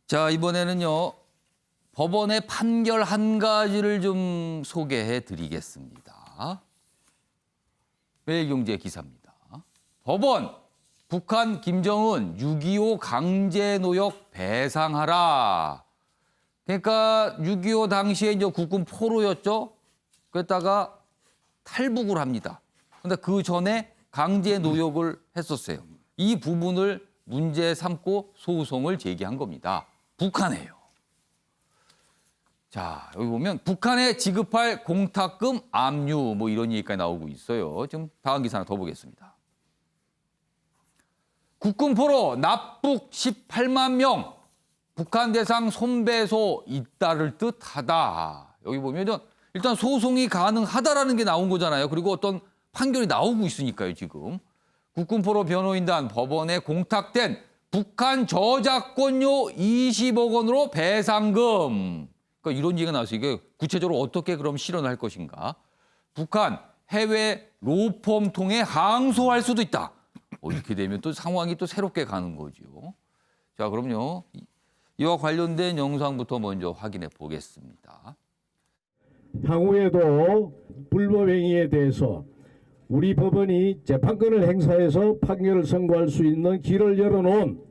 자, 이번에는요. 법원의 판결 한 가지를 좀 소개해 드리겠습니다. 매일경제 기사입니다. 법원, 북한 김정은 6.25 강제노역 배상하라. 그러니까 6.25 당시에 이제 국군 포로였죠. 그랬다가 탈북을 합니다. 그런데 그 전에 강제노역을 했었어요. 이 부분을 문제 삼고 소송을 제기한 겁니다. 북한에요. 자, 여기 보면 북한에 지급할 공탁금 압류 뭐 이런 얘기까지 나오고 있어요. 좀 다음 기사 하나 더 보겠습니다. 국군 포로 납북 18만 명, 북한 대상 손배소 잇따를 듯하다. 여기 보면 일단 소송이 가능하다라는 게 나온 거잖아요. 그리고 어떤 판결이 나오고 있으니까요, 지금. 국군 포로 변호인단 법원에 공탁된 북한 저작권료 20억 원으로 배상금. 그러니까 이런 얘기가 나와서 이게 구체적으로 어떻게 그럼 실현할 것인가. 북한 해외 로펌 통해 항소할 수도 있다. 이렇게 되면 또 상황이 또 새롭게 가는 거죠. 자, 그럼요. 이와 관련된 영상부터 먼저 확인해 보겠습니다. 향후에도 불법행위에 대해서 우리 법원이 재판권을 행사해서 판결을 선고할 수 있는 길을 열어놓은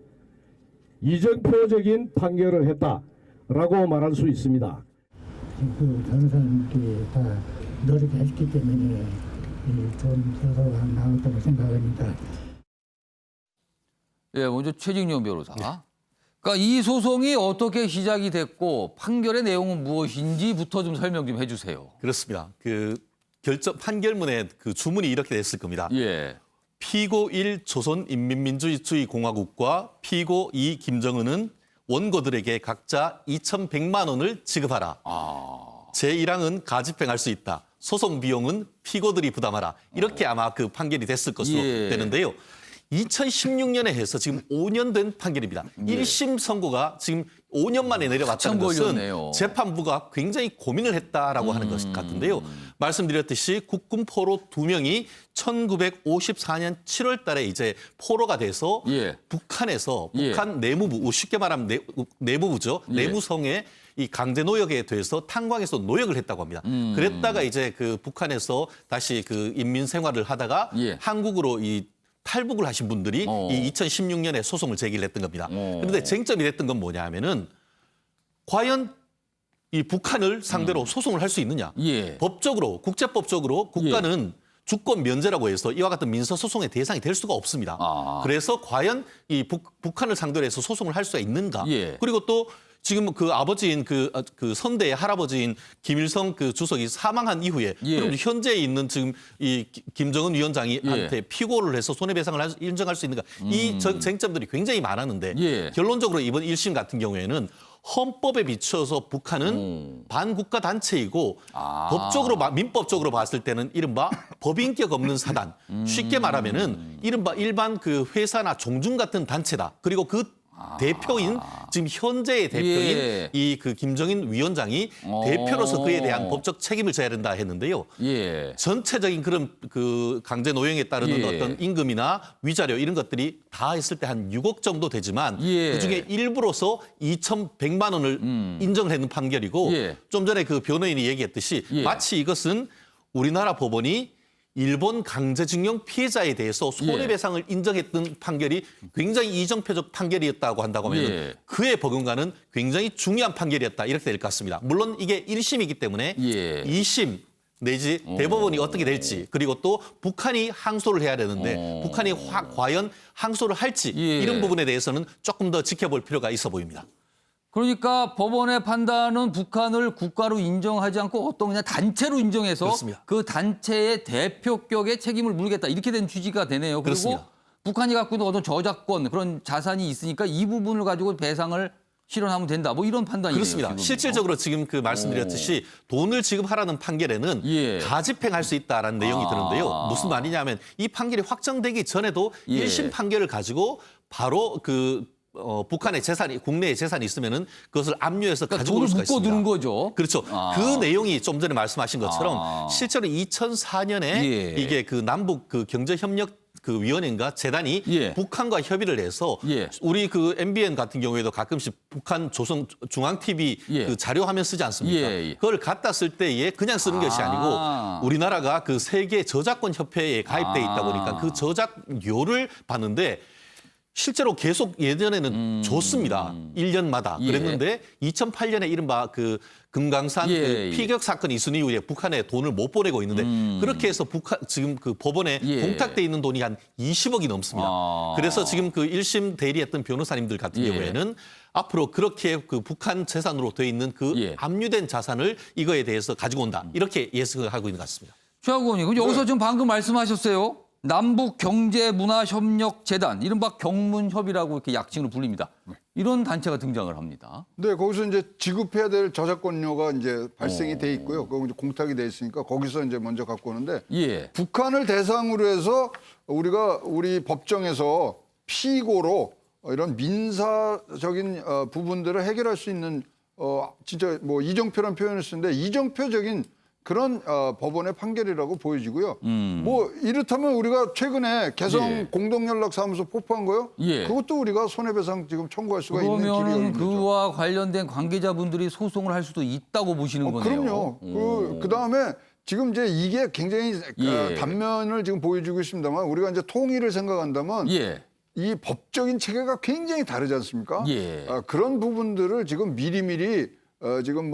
이정표적인 판결을 했다라고 말할 수 있습니다. 그 변호사님들이 다 노력했기 때문에 좋은 결과가 나왔다고 생각합니다. 예, 먼저 최진용 변호사. 그러니까 이 소송이 어떻게 시작이 됐고 판결의 내용은 무엇인지부터 좀 설명 좀 해주세요. 그렇습니다. 그 결정 판결문의 그 주문이 이렇게 됐을 겁니다. 예. 피고 1 조선인민민주주의 공화국과 피고 2 김정은은 원고들에게 각자 2,100만 원을 지급하라. 제1항은 가집행할 수 있다. 소송 비용은 피고들이 부담하라. 이렇게 아마 그 판결이 됐을 것으로 되는데요. 2016년에 해서 지금 5년 된 판결입니다. 1심 선고가 지금 5년 만에 내려왔다는 것은 걸렸네요. 재판부가 굉장히 고민을 했다라고 하는 것 같은데요. 말씀드렸듯이 국군 포로 2명이 1954년 7월 달에 이제 포로가 돼서 북한에서 북한 내무부, 쉽게 말하면 내무부죠. 내무성에 이 강제노역에 대해서 탄광에서 노역을 했다고 합니다. 그랬다가 이제 그 북한에서 다시 그 인민 생활을 하다가 한국으로 이 탈북을 하신 분들이 이 2016년에 소송을 제기를 했던 겁니다. 그런데 쟁점이 됐던 건 뭐냐 하면은 과연 이 북한을 상대로 소송을 할 수 있느냐. 법적으로, 국제법적으로 국가는 주권 면제라고 해서 이와 같은 민사소송의 대상이 될 수가 없습니다. 그래서 과연 이 북한을 상대로 해서 소송을 할 수가 있는가. 그리고 또 지금 그 아버지인 그 선대의 할아버지인 김일성 그 주석이 사망한 이후에 그럼 현재 있는 지금 이 김정은 위원장이한테 피고를 해서 손해배상을 인정할 수 있는가 이 쟁점들이 굉장히 많았는데 결론적으로 이번 1심 같은 경우에는 헌법에 비춰서 북한은 반국가 단체이고 법적으로 민법적으로 봤을 때는 이른바 법인격 없는 사단 쉽게 말하면은 이른바 일반 그 회사나 종중 같은 단체다. 그리고 그 대표인 지금 현재의 대표인 이 그 김정인 위원장이 대표로서 그에 대한 법적 책임을 져야 된다 했는데요. 전체적인 그런 그 강제 노역에 따르는 어떤 임금이나 위자료 이런 것들이 다 했을 때 한 6억 정도 되지만 그중에 일부로서 2,100만 원을 인정을 했는 판결이고 좀 전에 그 변호인이 얘기했듯이 마치 이것은 우리나라 법원이 일본 강제징용 피해자에 대해서 손해배상을 인정했던 판결이 굉장히 이정표적 판결이었다고 한다고 하면 그에 버금가는 굉장히 중요한 판결이었다 이렇게 될 것 같습니다. 물론 이게 1심이기 때문에 2심 내지 대법원이 어떻게 될지 그리고 또 북한이 항소를 해야 되는데 북한이 과연 항소를 할지 이런 부분에 대해서는 조금 더 지켜볼 필요가 있어 보입니다. 그러니까 법원의 판단은 북한을 국가로 인정하지 않고 어떤 그냥 단체로 인정해서 그렇습니다. 그 단체의 대표격의 책임을 물겠다. 이렇게 된 취지가 되네요. 그리고 그렇습니다. 북한이 갖고 있는 어떤 저작권 그런 자산이 있으니까 이 부분을 가지고 배상을 실현하면 된다. 뭐 이런 판단이네요. 그렇습니다. 지금요. 실질적으로 지금 그 말씀드렸듯이 돈을 지급하라는 판결에는 가집행할 수 있다라는 내용이 드는데요. 무슨 말이냐면 이 판결이 확정되기 전에도 1심 판결을 가지고 바로 북한의 재산이 국내에 재산이 있으면은 그것을 압류해서 그러니까 가지고 올 수가 있습니다. 돈을 묶어두는 거죠. 그렇죠. 그 내용이 좀 전에 말씀하신 것처럼 실제로 2004년에 이게 그 남북 그 경제협력 그 위원회인가 재단이 예. 북한과 협의를 해서 예. 우리 그 MBN 같은 경우에도 가끔씩 북한 조선 중앙 TV 예. 그 자료 화면 쓰지 않습니까? 예, 예. 그걸 갖다 쓸 때에 그냥 쓰는 것이 아니고 우리나라가 그 세계 저작권 협회에 가입돼 있다 보니까 그 저작료를 받는데 실제로 계속 예전에는 줬습니다. 1년마다. 예. 그랬는데 2008년에 이른바 그 금강산 예, 그 예. 피격 사건이 있은 이후에 북한에 돈을 못 보내고 있는데 그렇게 해서 북한 지금 그 법원에 예. 공탁돼 있는 돈이 한 20억이 넘습니다. 그래서 지금 그 1심 대리했던 변호사님들 같은 예. 경우에는 앞으로 그렇게 그 북한 재산으로 돼 있는 그 예. 압류된 자산을 이거에 대해서 가지고 온다. 이렇게 예측을 하고 있는 것 같습니다. 최하고 의원님, 여기서 지금 방금 말씀하셨어요. 남북경제문화협력재단, 이른바 경문협이라고 이렇게 약칭으로 불립니다. 이런 단체가 등장을 합니다. 네, 거기서 이제 지급해야 될 저작권료가 이제 발생이 돼 있고요. 그거 이제 공탁이 돼 있으니까 거기서 이제 먼저 갖고 오는데 예. 북한을 대상으로 해서 우리 법정에서 피고로 이런 민사적인 부분들을 해결할 수 있는 진짜 뭐 이정표란 표현을 쓰는데 이정표적인 그런 법원의 판결이라고 보여지고요. 뭐 이렇다면 우리가 최근에 개성 예. 공동연락사무소 폭파한 거요. 예. 그것도 우리가 손해배상 지금 청구할 수가 있는 길이 그러면 열린 거죠. 그와 관련된 관계자분들이 소송을 할 수도 있다고 보시는 거네요. 그럼요. 그다음에 지금 이제 이게 굉장히 예. 단면을 지금 보여주고 있습니다만 우리가 이제 통일을 생각한다면 예. 이 법적인 체계가 굉장히 다르지 않습니까? 예. 그런 부분들을 지금 미리미리 지금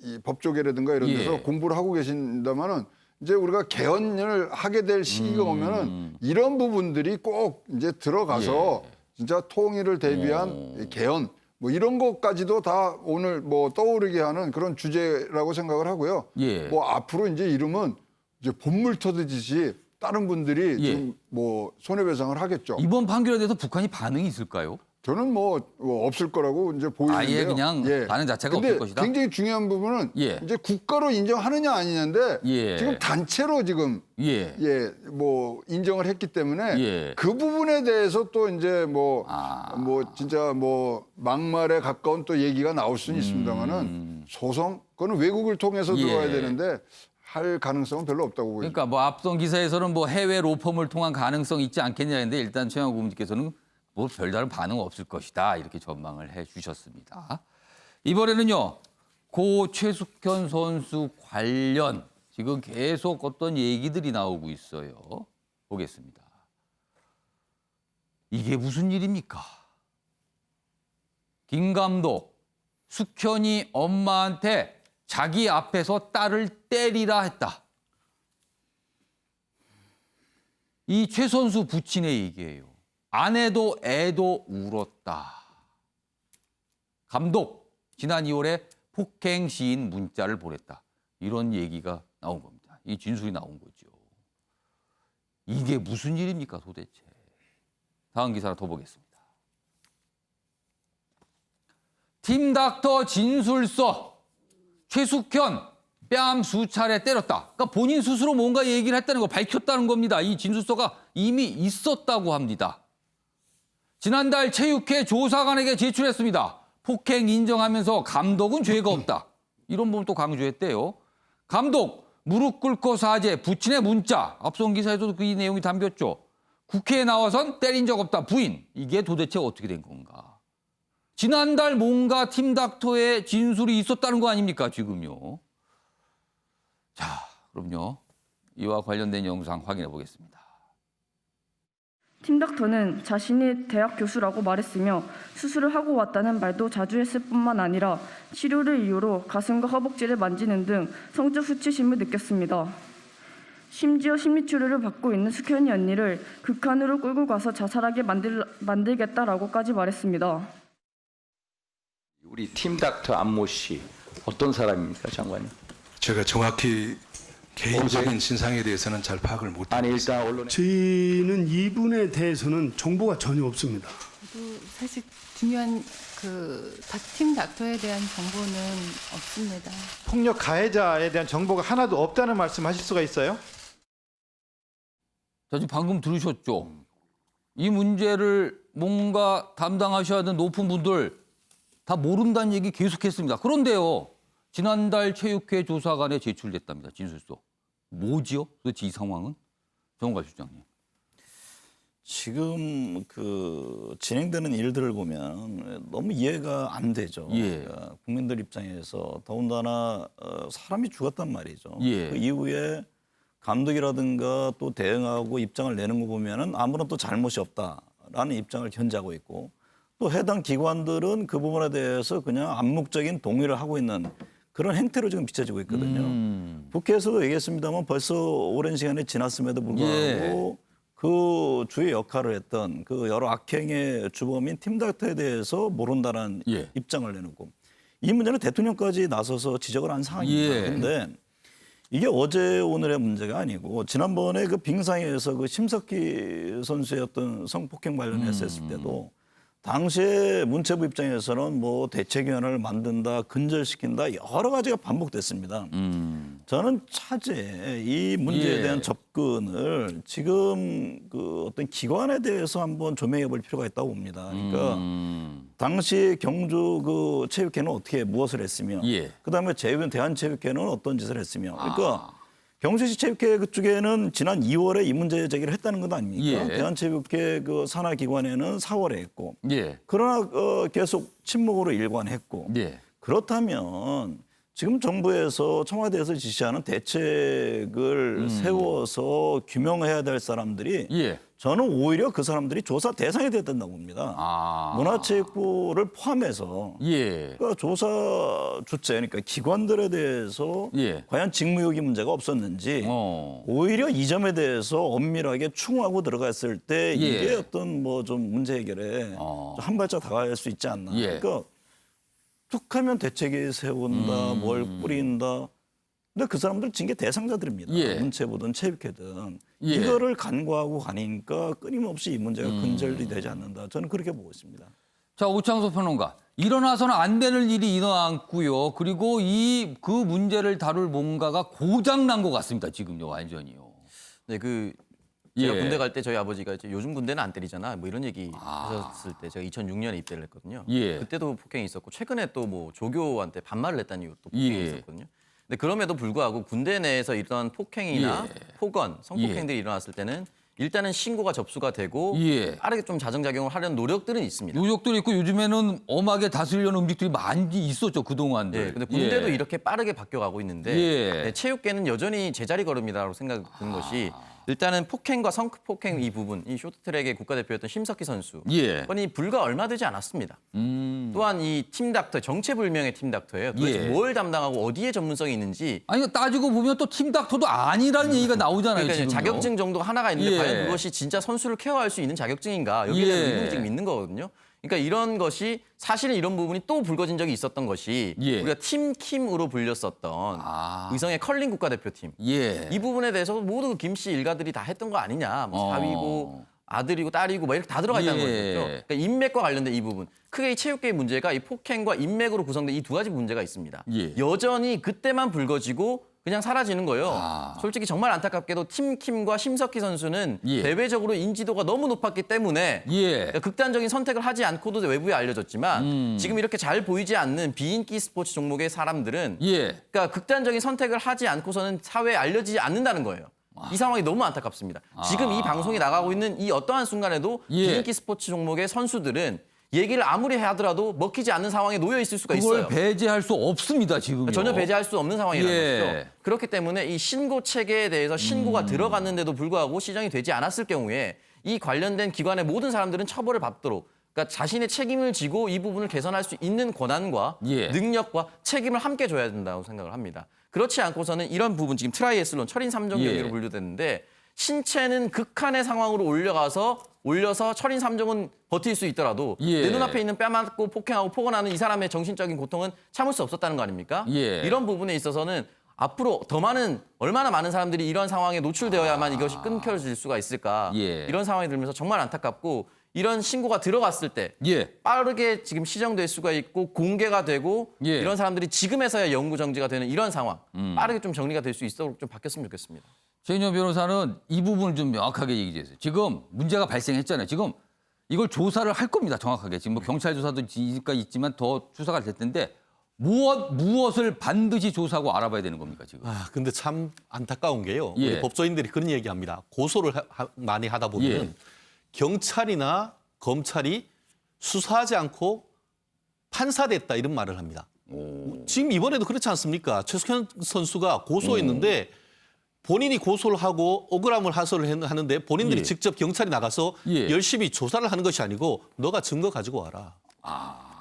이 법조계라든가 이런 데서 예. 공부를 하고 계신다면은 이제 우리가 개헌을 하게 될 시기가 오면은 이런 부분들이 꼭 이제 들어가서 진짜 통일을 대비한 개헌 뭐 이런 것까지도 다 오늘 뭐 떠오르게 하는 그런 주제라고 생각을 하고요. 예. 뭐 앞으로 이제 이러면 이제 본물 터지듯이 다른 분들이 예. 좀 뭐 손해배상을 하겠죠. 이번 판결에 대해서 북한이 반응이 있을까요? 저는 뭐 없을 거라고 이제 보이는데요. 아예 그냥 반응 자체가 근데 없을 것이다? 굉장히 중요한 부분은 예. 이제 국가로 인정하느냐 아니냐인데 예. 지금 단체로 지금 예. 뭐 인정을 했기 때문에 예. 그 부분에 대해서 또 이제 뭐 진짜 뭐 막말에 가까운 또 얘기가 나올 수는 있습니다만은 소송 그거는 외국을 통해서 예. 들어와야 되는데 할 가능성은 별로 없다고 보입니다. 그러니까 뭐 앞선 기사에서는 뭐 해외 로펌을 통한 가능성이 있지 않겠냐 했는데 일단 최영호 의원님께서는 뭐 별다른 반응 없을 것이다 이렇게 전망을 해 주셨습니다. 이번에는요. 고 최숙현 선수 관련 지금 계속 어떤 얘기들이 나오고 있어요. 보겠습니다. 이게 무슨 일입니까? 김 감독, 숙현이 엄마한테 자기 앞에서 딸을 때리라 했다. 이 최 선수 부친의 얘기예요. 아내도 애도 울었다. 감독, 지난 2월에 폭행 시인 문자를 보냈다. 이런 얘기가 나온 겁니다. 이 진술이 나온 거죠. 이게 무슨 일입니까 도대체. 다음 기사 하나 더 보겠습니다. 팀닥터 진술서. 최숙현 뺨 수차례 때렸다. 그러니까 본인 스스로 뭔가 얘기를 했다는 걸 밝혔다는 겁니다. 이 진술서가 이미 있었다고 합니다. 지난달 체육회 조사관에게 제출했습니다. 폭행 인정하면서 감독은 죄가 없다. 이런 부분 또 강조했대요. 감독 무릎 꿇고 사죄, 부친의 문자. 앞선 기사에서도 그 이 내용이 담겼죠. 국회에 나와선 때린 적 없다. 부인. 이게 도대체 어떻게 된 건가. 지난달 뭔가 팀닥터의 진술이 있었다는 거 아닙니까 지금요. 자, 그럼요. 이와 관련된 영상 확인해 보겠습니다. 팀닥터는 자신이 대학 교수라고 말했으며 수술을 하고 왔다는 말도 자주 했을 뿐만 아니라 치료를 이유로 가슴과 허벅지를 만지는 등 성적 수치심을 느꼈습니다. 심지어 심리치료를 받고 있는 숙현이 언니를 극한으로 끌고 가서 자살하게 만들겠다라고까지 말했습니다. 우리 팀닥터 안모 씨 어떤 사람입니까, 장관님? 제가 정확히 개인적인 신상에 대해서는 잘 파악을 못합니다. 아니 일단 언론에 저희는 이분에 대해서는 정보가 전혀 없습니다. 사실 중요한 팀 닥터에 대한 정보는 없습니다. 폭력 가해자에 대한 정보가 하나도 없다는 말씀하실 수가 있어요? 자, 지금 방금 들으셨죠? 이 문제를 뭔가 담당하셔야 하는 높은 분들 다 모른다는 얘기 계속했습니다. 그런데요. 지난달 체육회 조사관에 제출됐답니다. 진술서. 뭐지요? 도대체 이 상황은? 정원갑 실장님. 지금 그 진행되는 일들을 보면 너무 이해가 안 되죠. 예. 그러니까 국민들 입장에서 더군다나 사람이 죽었단 말이죠. 예. 그 이후에 감독이라든가 또 대응하고 입장을 내는 거 보면은 아무런 또 잘못이 없다라는 입장을 견지하고 있고 또 해당 기관들은 그 부분에 대해서 그냥 암묵적인 동의를 하고 있는 그런 행태로 지금 비춰지고 있거든요. 국회에서도 얘기했습니다만 벌써 오랜 시간이 지났음에도 불구하고 그 주의 역할을 했던 그 여러 악행의 주범인 팀닥터에 대해서 모른다는 입장을 내놓고 이 문제는 대통령까지 나서서 지적을 한 상황입니다. 그런데 이게 어제 오늘의 문제가 아니고 지난번에 그 빙상에서 그 심석희 선수의 어떤 성폭행 관련해서 했을 때도 당시에 문체부 입장에서는 뭐 대책위원회를 만든다, 근절시킨다 여러 가지가 반복됐습니다. 저는 차제 이 문제에 대한 접근을 지금 그 어떤 기관에 대해서 한번 조명해 볼 필요가 있다고 봅니다. 그러니까 당시 경주 그 체육회는 어떻게 무엇을 했으며 그다음에 대한체육회는 어떤 짓을 했으며 그러니까 경주시 체육회 그쪽에는 지난 2월에 이 문제 제기를 했다는 것 아닙니까? 대한체육회 그 산하기관에는 4월에 했고 그러나 계속 침묵으로 일관했고 그렇다면 지금 정부에서 청와대에서 지시하는 대책을 세워서 규명해야 될 사람들이 저는 오히려 그 사람들이 조사 대상이 돼야 된다고 봅니다. 문화체육부를 포함해서 그러니까 조사 주체 그러니까 기관들에 대해서 과연 직무유기 문제가 없었는지 오히려 이 점에 대해서 엄밀하게 충하고 들어갔을 때 이게 어떤 뭐 좀 문제 해결에 한 발짝 다가갈 수 있지 않나. 그러니까 툭하면 대책이 세운다, 뭘 뿌린다. 근데 그 사람들 징계 대상자들입니다. 문체부든 체육회든. 이거를 간과하고 가니까 끊임없이 이 문제가 근절이 되지 않는다. 저는 그렇게 보고 있습니다. 자, 오창석 평론가. 일어나서는 안 되는 일이 일어났고요. 그리고 그 문제를 다룰 뭔가가 고장난 것 같습니다. 지금요, 완전히요. 네, 제가 군대 갈 때 저희 아버지가 이제 요즘 군대는 안 때리잖아. 뭐 이런 얘기 하셨을 때 제가 2006년에 입대를 했거든요. 그때도 폭행이 있었고 최근에 또 뭐 조교한테 반말을 했다는 이유로 또 폭행이 있었거든요. 근데 그럼에도 불구하고 군대 내에서 이런 폭행이나 폭언, 성폭행들이 일어났을 때는 일단은 신고가 접수가 되고 빠르게 좀 자정작용을 하려는 노력들은 있습니다. 노력들이 있고 요즘에는 엄하게 다스리려는 음식들이 많이 있었죠, 그동안들. 근데 군대도 이렇게 빠르게 바뀌어가고 있는데 체육계는 여전히 제자리 걸음이라고 생각이 드는 것이 일단은 폭행과 성폭행 이 부분, 이 쇼트트랙의 국가대표였던 심석희 선수 건이 불과 얼마 되지 않았습니다. 또한 이 팀닥터, 정체불명의 팀닥터예요. 도대체 뭘 담당하고 어디에 전문성이 있는지. 아니 따지고 보면 또 팀닥터도 아니라는 얘기가 나오잖아요. 그러니까 지금요. 자격증 정도가 하나가 있는데 과연 그것이 진짜 선수를 케어할 수 있는 자격증인가? 여기에 대한 의문이 지금 있는 거거든요. 그러니까 이런 것이 사실은 이런 부분이 또 불거진 적이 있었던 것이 우리가 팀킴으로 불렸었던 의성의 컬링 국가대표팀. 이 부분에 대해서 모두 김 씨 일가들이 다 했던 거 아니냐. 뭐 사위고 아들이고 딸이고 뭐 이렇게 다 들어가 있다는 거죠. 그러니까 인맥과 관련된 이 부분. 크게 이 체육계의 문제가 이 폭행과 인맥으로 구성된 이 두 가지 문제가 있습니다. 여전히 그때만 불거지고 그냥 사라지는 거예요. 솔직히 정말 안타깝게도 팀킴과 심석희 선수는 대외적으로 인지도가 너무 높았기 때문에 극단적인 선택을 하지 않고도 외부에 알려졌지만 지금 이렇게 잘 보이지 않는 비인기 스포츠 종목의 사람들은 그러니까 극단적인 선택을 하지 않고서는 사회에 알려지지 않는다는 거예요. 이 상황이 너무 안타깝습니다. 지금 이 방송이 나가고 있는 이 어떠한 순간에도 비인기 스포츠 종목의 선수들은 얘기를 아무리 하더라도 먹히지 않는 상황에 놓여 있을 수가 있어요. 그걸 배제할 수 없습니다, 지금. 전혀 배제할 수 없는 상황이라는 것이죠. 그렇기 때문에 이 신고 체계에 대해서 신고가 들어갔는데도 불구하고 시정이 되지 않았을 경우에 이 관련된 기관의 모든 사람들은 처벌을 받도록 그러니까 자신의 책임을 지고 이 부분을 개선할 수 있는 권한과 능력과 책임을 함께 줘야 된다고 생각을 합니다. 그렇지 않고서는 이런 부분 지금 트라이애슬론 철인 3종 경기로 분류됐는데 신체는 극한의 상황으로 올려서 철인 3종은 버틸 수 있더라도 내 눈앞에 있는 뺨 맞고 폭행하고 폭언하는 이 사람의 정신적인 고통은 참을 수 없었다는 거 아닙니까? 이런 부분에 있어서는 앞으로 얼마나 많은 사람들이 이런 상황에 노출되어야만 이것이 끊겨질 수가 있을까? 이런 상황이 들면서 정말 안타깝고 이런 신고가 들어갔을 때 빠르게 지금 시정될 수가 있고 공개가 되고 이런 사람들이 지금에서야 영구 정지가 되는 이런 상황 빠르게 좀 정리가 될 수 있도록 좀 바뀌었으면 좋겠습니다. 최인영 변호사는 이 부분을 좀 명확하게 얘기해 주세요. 지금 문제가 발생했잖아요. 지금 이걸 조사를 할 겁니다. 정확하게. 지금 뭐 경찰 조사도 있지만 더 수사가 될 텐데 무엇을 반드시 조사하고 알아봐야 되는 겁니까 지금? 근데 참 안타까운 게요. 예. 우리 법조인들이 그런 얘기합니다. 고소를 많이 하다 보면 예. 경찰이나 검찰이 수사하지 않고 판사됐다 이런 말을 합니다. 지금 이번에도 그렇지 않습니까? 최석현 선수가 고소했는데 본인이 고소를 하고 억울함을 하소를 하는데 본인들이 예. 직접 경찰이 나가서 예. 열심히 조사를 하는 것이 아니고 너가 증거 가지고 와라.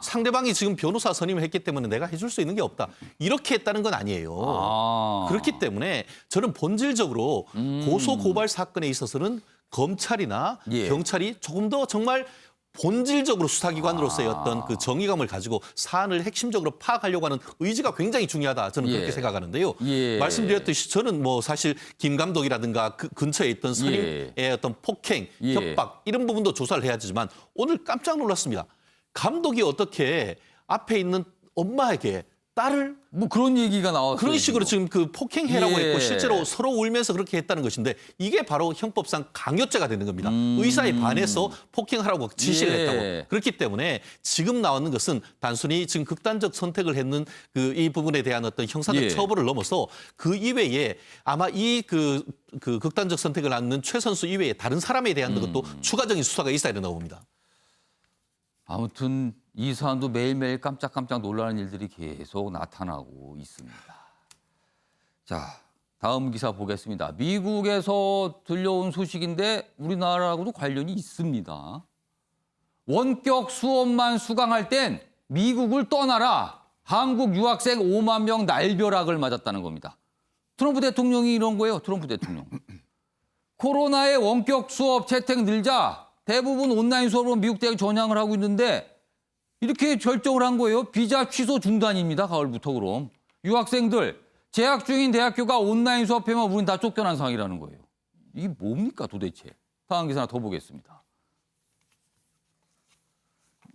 상대방이 지금 변호사 선임을 했기 때문에 내가 해줄 수 있는 게 없다. 이렇게 했다는 건 아니에요. 그렇기 때문에 저는 본질적으로 고소 고발 사건에 있어서는 검찰이나 예. 경찰이 조금 더 정말 본질적으로 수사기관으로서의 어떤 그 정의감을 가지고 사안을 핵심적으로 파악하려고 하는 의지가 굉장히 중요하다. 저는 예. 그렇게 생각하는데요. 예. 말씀드렸듯이 저는 뭐 사실 김 감독이라든가 그 근처에 있던 선임의 어떤 폭행, 예. 협박 이런 부분도 조사를 해야 되지만 오늘 깜짝 놀랐습니다. 감독이 어떻게 앞에 있는 엄마에게 딸을 뭐 그런 얘기가 나왔어요. 그런 식으로 지금 그 폭행해라고 예. 했고 실제로 서로 울면서 그렇게 했다는 것인데 이게 바로 형법상 강요죄가 되는 겁니다. 의사에 반해서 폭행하라고 지시를 예. 했다고. 그렇기 때문에 지금 나오는 것은 단순히 지금 극단적 선택을 했는 그 이 부분에 대한 어떤 형사적 예. 처벌을 넘어서 그 이외에 아마 이 그 극단적 선택을 하는 최 선수 이외에 다른 사람에 대한 것도 추가적인 수사가 있어야 된다고 봅니다. 아무튼 이 사안도 매일매일 깜짝깜짝 놀라는 일들이 계속 나타나고 있습니다. 자, 다음 기사 보겠습니다. 미국에서 들려온 소식인데 우리나라하고도 관련이 있습니다. 원격 수업만 수강할 땐 미국을 떠나라. 한국 유학생 5만 명 날벼락을 맞았다는 겁니다. 트럼프 대통령이 이런 거예요. 트럼프 대통령. 코로나의 원격 수업 채택 늘자 대부분 온라인 수업으로 미국 대학이 전향을 하고 있는데 이렇게 결정을 한 거예요. 비자 취소 중단입니다. 가을부터 그럼. 유학생들 재학 중인 대학교가 온라인 수업하면 우린 다 쫓겨난 상황이라는 거예요. 이게 뭡니까 도대체. 다음 기사 하나 더 보겠습니다.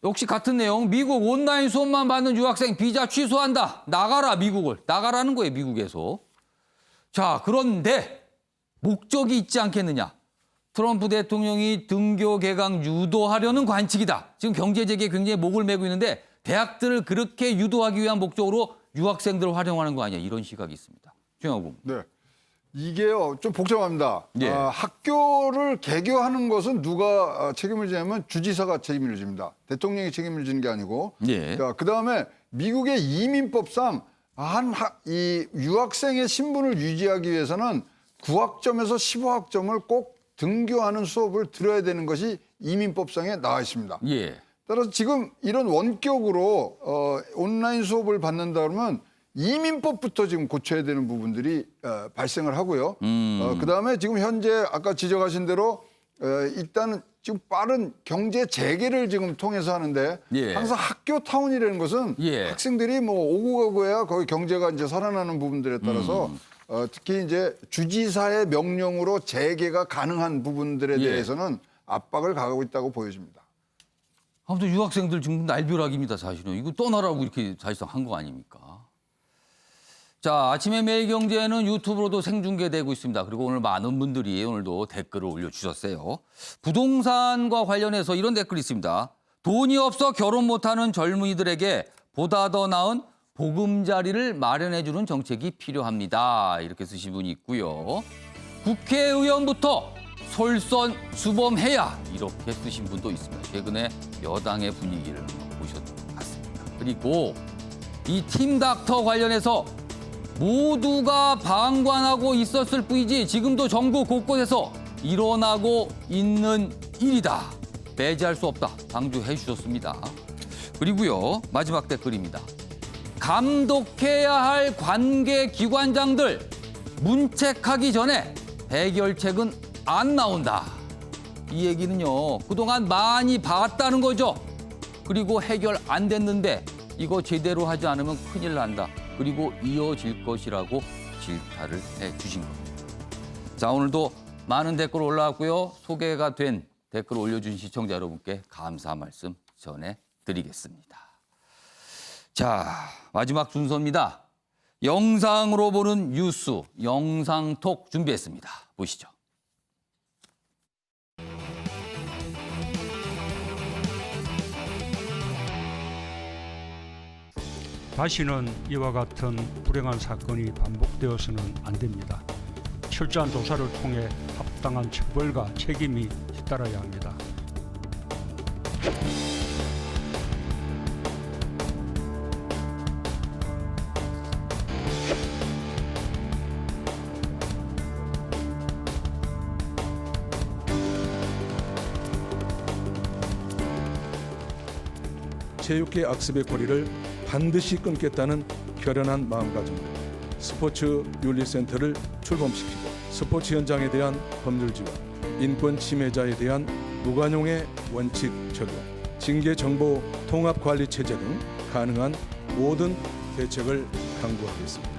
역시 같은 내용. 미국 온라인 수업만 받는 유학생 비자 취소한다. 나가라 미국을. 나가라는 거예요. 미국에서. 자, 그런데 목적이 있지 않겠느냐. 트럼프 대통령이 등교 개강 유도하려는 관측이다. 지금 경제 재개에 굉장히 목을 메고 있는데 대학들을 그렇게 유도하기 위한 목적으로 유학생들을 활용하는 거 아니야. 이런 시각이 있습니다. 최영호. 네. 이게요, 좀 복잡합니다. 예. 학교를 개교하는 것은 누가 책임을 지냐면 주지사가 책임을 집니다. 대통령이 책임을 지는 게 아니고. 예. 그 다음에 미국의 이민법상 이 유학생의 신분을 유지하기 위해서는 9학점에서 15학점을 꼭 등교하는 수업을 들어야 되는 것이 이민법상에 나와 있습니다. 예. 따라서 지금 이런 원격으로 온라인 수업을 받는다 그러면 이민법부터 지금 고쳐야 되는 부분들이 발생을 하고요. 그다음에 지금 현재 아까 지적하신 대로 일단은 지금 빠른 경제 재개를 지금 통해서 하는데 예. 항상 학교 타운이라는 것은 예. 학생들이 뭐 오고 가고야 거기 경제가 이제 살아나는 부분들에 따라서 특히 이제 주지사의 명령으로 재개가 가능한 부분들에 예. 대해서는 압박을 가하고 있다고 보여집니다. 아무튼 유학생들 지금 날벼락입니다. 사실은. 이거 떠나라고 이렇게 사실상 한 거 아닙니까? 자, 아침에 매일경제는 유튜브로도 생중계되고 있습니다. 그리고 오늘 많은 분들이 오늘도 댓글을 올려주셨어요. 부동산과 관련해서 이런 댓글이 있습니다. 돈이 없어 결혼 못하는 젊은이들에게 보다 더 나은 보금자리를 마련해주는 정책이 필요합니다. 이렇게 쓰신 분이 있고요. 국회의원부터 솔선수범해야 이렇게 쓰신 분도 있습니다. 최근에 여당의 분위기를 보셨던 것 같습니다. 그리고 이 팀닥터 관련해서 모두가 방관하고 있었을 뿐이지 지금도 전국 곳곳에서 일어나고 있는 일이다. 배제할 수 없다. 강조해 주셨습니다. 그리고요. 마지막 댓글입니다. 감독해야 할 관계기관장들 문책하기 전에 해결책은 안 나온다. 이 얘기는요. 그동안 많이 봐왔다는 거죠. 그리고 해결 안 됐는데 이거 제대로 하지 않으면 큰일 난다. 그리고 이어질 것이라고 질타를 해 주신 겁니다. 자, 오늘도 많은 댓글 올라왔고요. 소개가 된 댓글 올려주신 시청자 여러분께 감사 말씀 전해드리겠습니다. 자, 마지막 순서입니다. 영상으로 보는 뉴스, 영상톡 준비했습니다. 보시죠. 다시는 이와 같은 불행한 사건이 반복되어서는 안 됩니다. 철저한 조사를 통해 합당한 처벌과 책임이 잇따라야 합니다. 체육계 악습의 고리를 반드시 끊겠다는 결연한 마음가짐으로 스포츠 윤리센터를 출범시키고 스포츠 현장에 대한 법률 지원, 인권 침해자에 대한 무관용의 원칙 적용, 징계 정보 통합 관리 체제 등 가능한 모든 대책을 강구하겠습니다.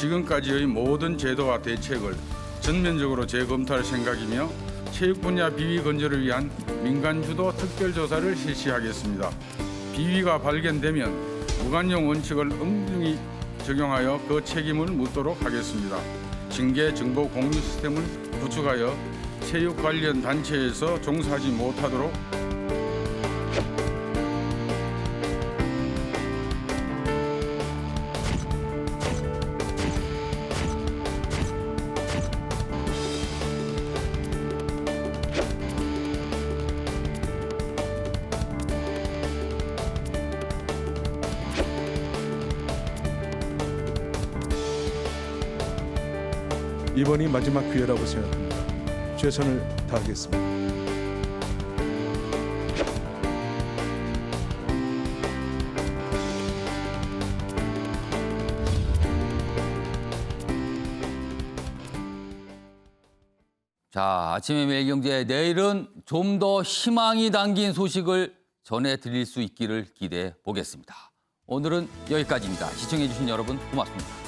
지금까지의 모든 제도와 대책을 전면적으로 재검토할 생각이며 체육 분야 비위 건조를 위한 민간 주도 특별조사를 실시하겠습니다. 비위가 발견되면 무관용 원칙을 엄중히 적용하여 그 책임을 묻도록 하겠습니다. 징계 정보 공유 시스템을 구축하여 체육 관련 단체에서 종사하지 못하도록 이번이 마지막 기회라고 생각합니다. 최선을 다하겠습니다. 자, 아침의 매일경제, 내일은 좀 더 희망이 담긴 소식을 전해드릴 수 있기를 기대해 보겠습니다. 오늘은 여기까지입니다. 시청해 주신 여러분 고맙습니다.